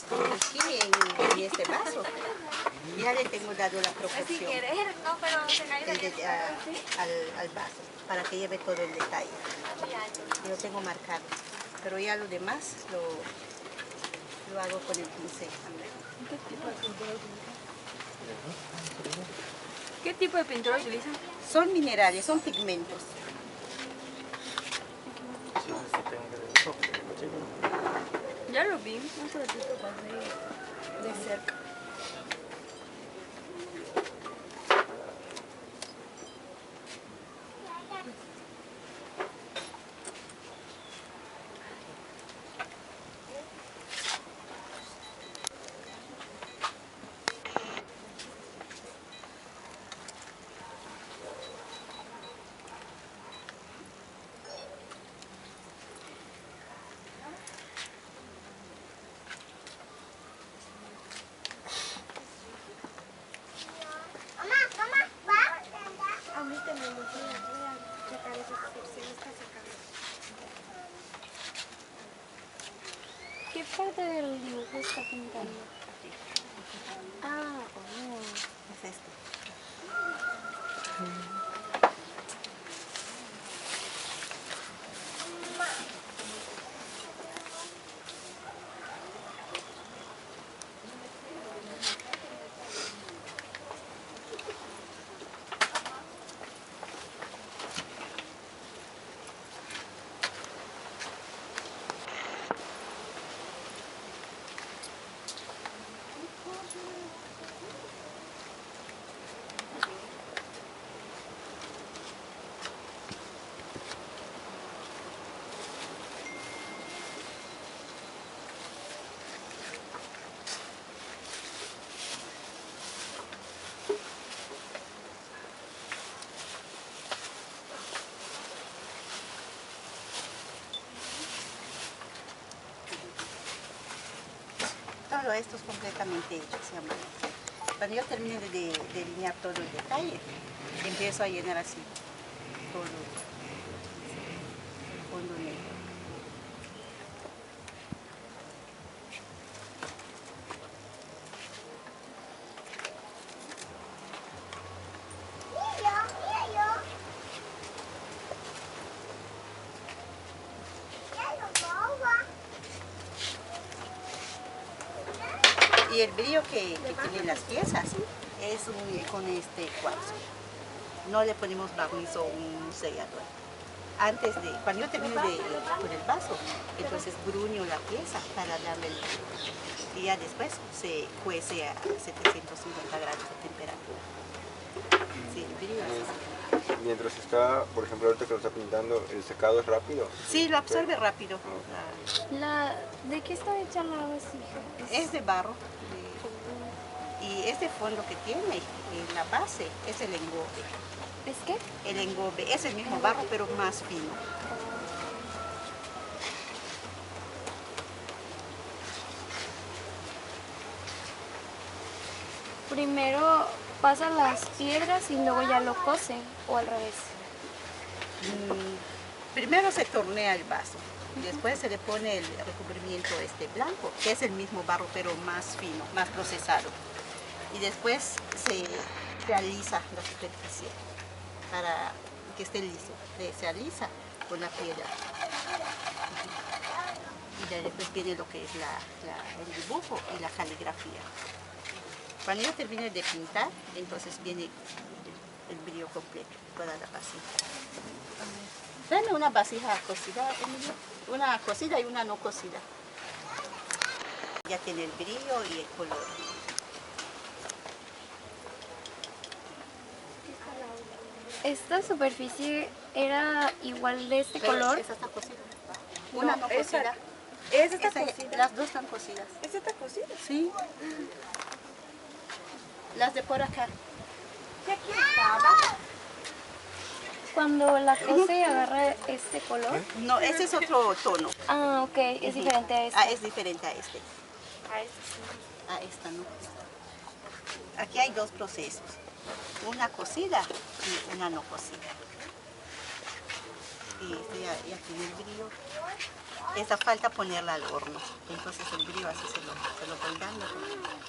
aquí en este vaso. Ya le tengo dado la proporción al vaso para que lleve todo el detalle. Yo lo tengo marcado, pero ya lo demás lo hago con el pincel. ¿Qué tipo de pintura utilizan? Son minerales, son pigmentos. Ya lo vi, un ratito pasé de cerca. ¿Qué parte del dibujo está pintando? Ah, oh. Es esto. Todo esto es completamente hecho, se llama. Cuando yo termine de delinear todo el detalle, empiezo a llenar así todo el fondo negro. Y el brillo que tienen las piezas es con este cuarzo. No le ponemos barniz o un sellador. Cuando yo termine con el vaso, entonces gruño la pieza para darle el brillo. Y ya después se cuece a 750 grados de temperatura. Sí, el brillo es así. Mientras está, por ejemplo, ahorita que lo está pintando, ¿el secado es rápido? Sí, lo absorbe rápido. ¿De qué está hecha la vasija? Es de barro. Y este fondo que tiene en la base es el engobe. ¿Es qué? El engobe es el mismo barro, pero más fino. Primero pasan las piedras y luego ya lo cocen, o al revés. Primero se tornea el vaso, después se le pone el recubrimiento blanco, que es el mismo barro, pero más fino, más procesado. Y después se alisa la superficie para que esté liso. Se alisa con la piedra. Y ya después viene lo que es el dibujo y la caligrafía. Cuando yo termine de pintar, entonces viene el brillo completo, toda la vasija. Dame una vasija cocida, Emilio. Una cocida y una no cocida. Ya tiene el brillo y el color. ¿Esta superficie era igual de este color? Esa está cocida. Una no cocida. ¿Esa está cocida? Las dos están cocidas. ¿Esa está cocida? Sí. Las de por acá. Cuando la cose agarra este color. No, ese es otro tono. Ah, ok, es diferente a este. Ah, es diferente a este. A este sí. A esta no. Aquí hay dos procesos. Una cocida y una no cocida. y ya tiene el brillo. Esa falta ponerla al horno, entonces el brillo así se lo voy dando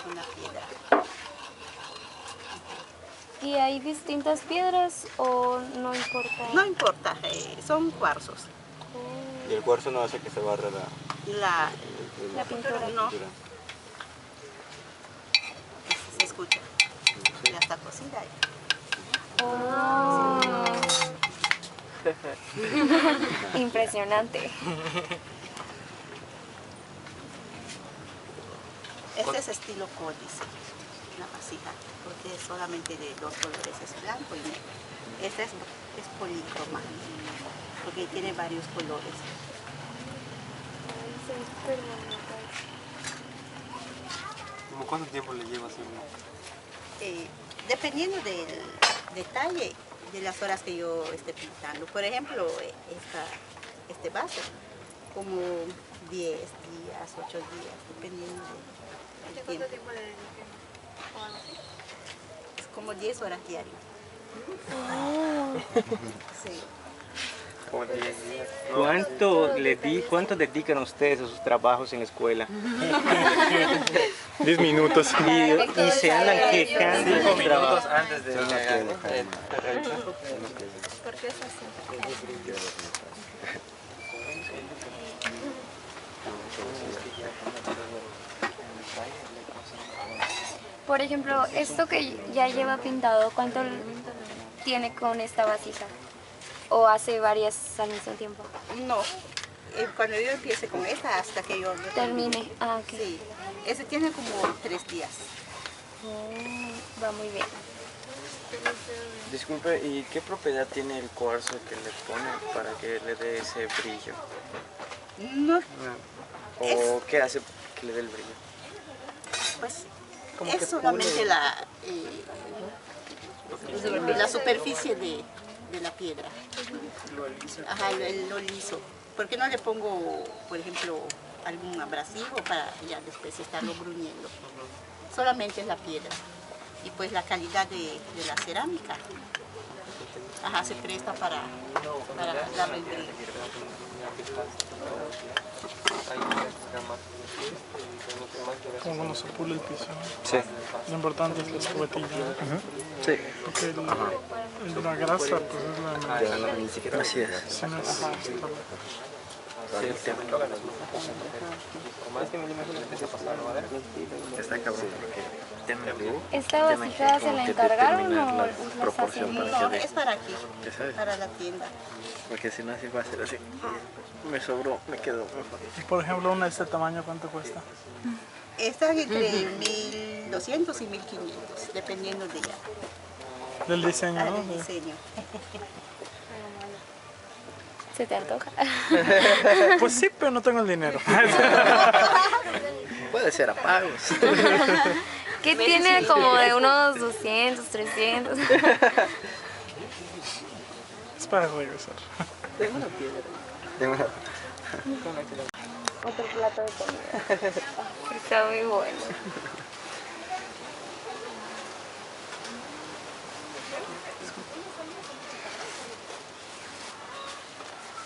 con la piedra. ¿Y hay distintas piedras o no importa? No importa, son cuarzos. Y el cuarzo no hace que se barra La pintura. No, se escucha, ya está cocida ahí. Oh. Impresionante. Este es estilo códice, la vasija, porque es solamente de dos colores, es blanco y negro. Este es polícroma, porque tiene varios colores. ¿Cómo cuánto tiempo le lleva hacerlo? Dependiendo del detalle de las horas que yo esté pintando. Por ejemplo, este vaso, como 10 días, 8 días, dependiendo del tiempo. ¿Cuánto tiempo le dedican? Es como 10 horas diarias. Sí. ¿Cuánto dedican ustedes a sus trabajos en la escuela? 10 minutos. Y se andan quejando de sus trabajos. Antes de realizar. ¿Por qué es así? Por ejemplo, esto que ya lleva pintado, ¿cuánto tiene con esta vasija? ¿O hace varias al mismo tiempo? No, cuando yo empiece con esta hasta que yo Termine. Ah, ok. Sí, ese tiene como 3 días. Oh, va muy bien. Disculpe, ¿y qué propiedad tiene el cuarzo que le pone para que le dé ese brillo? No, ¿O qué hace que le dé el brillo? pues Como que es solamente la superficie de la piedra. Ajá, lo liso. ¿Por qué no le pongo, por ejemplo, algún abrasivo para ya después estarlo bruñendo? Solamente es la piedra. Y pues la calidad de la cerámica, ajá, se presta para darle el brillo. Como cuando se pule el piso. Sí. Lo importante es la escobetina. Sí. Porque la grasa pues es la Ni siquiera. Así es. si no es Está cabrón. ¿Esta vasija se la encargaron o las hacen? No, es para aquí, para la tienda. Porque si no así va a ser así. Me sobró, me quedó mejor. Y por ejemplo, una de este tamaño, ¿cuánto cuesta? Están entre 1.200 y 1.500, dependiendo de Del diseño, ¿no? del diseño. ¿Se te antoja? Pues sí, pero no tengo el dinero. Puede ser a pagos. ¿Qué tiene como de unos 200, 300? Es para regresar. Tengo una. Otro plato de comida. Está muy bueno.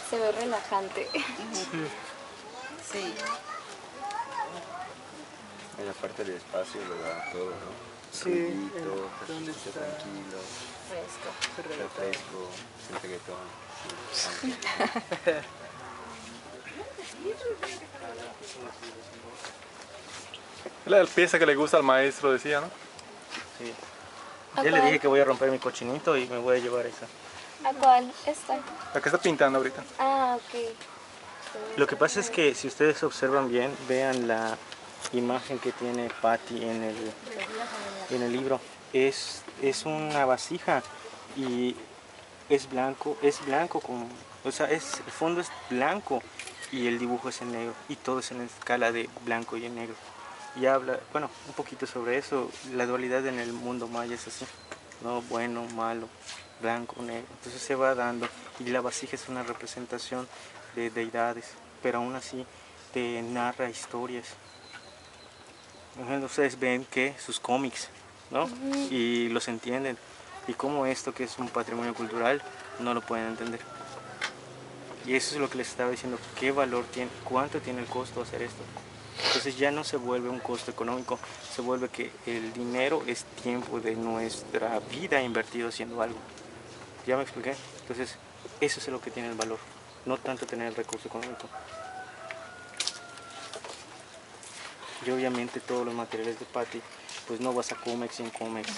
Se ve relajante. Sí. En la parte del espacio lo da todo, ¿no? Sí, Ruidito, ¿dónde ejercicio está? tranquilo, refresco, sin reggaetón. Es la pieza que le gusta al maestro, decía, ¿no? Sí. Ya le dije que voy a romper mi cochinito y me voy a llevar esa. ¿A cuál? Esta. La que está pintando ahorita. Ah, ok. Lo que pasa es que si ustedes observan bien, vean la imagen que tiene Patty en el libro. Es una vasija y es blanco o sea, el fondo es blanco y el dibujo es en negro y todo es en la escala de blanco y en negro. Y habla, bueno, un poquito sobre eso, la dualidad en el mundo maya es así, ¿no? Bueno, malo, blanco, negro. Entonces se va dando y la vasija es una representación de deidades, pero aún así te narra historias. Por ejemplo, ustedes ven que sus cómics, ¿no? Y los entienden. Y como esto que es un patrimonio cultural, no lo pueden entender. Y eso es lo que les estaba diciendo, qué valor tiene, cuánto tiene el costo hacer esto. Entonces ya no se vuelve un costo económico, se vuelve que el dinero es tiempo de nuestra vida invertido haciendo algo. ¿Ya me expliqué? Entonces eso es lo que tiene el valor, no tanto tener el recurso económico. Y obviamente todos los materiales de Patti, pues no vas a Comex y en Comex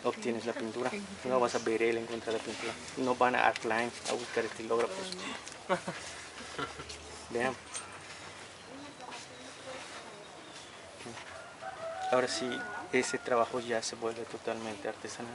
obtienes la pintura, no vas a Berel a encontrar la pintura, no van a Artline a buscar estilógrafos. Vean. Ahora sí, ese trabajo ya se vuelve totalmente artesanal.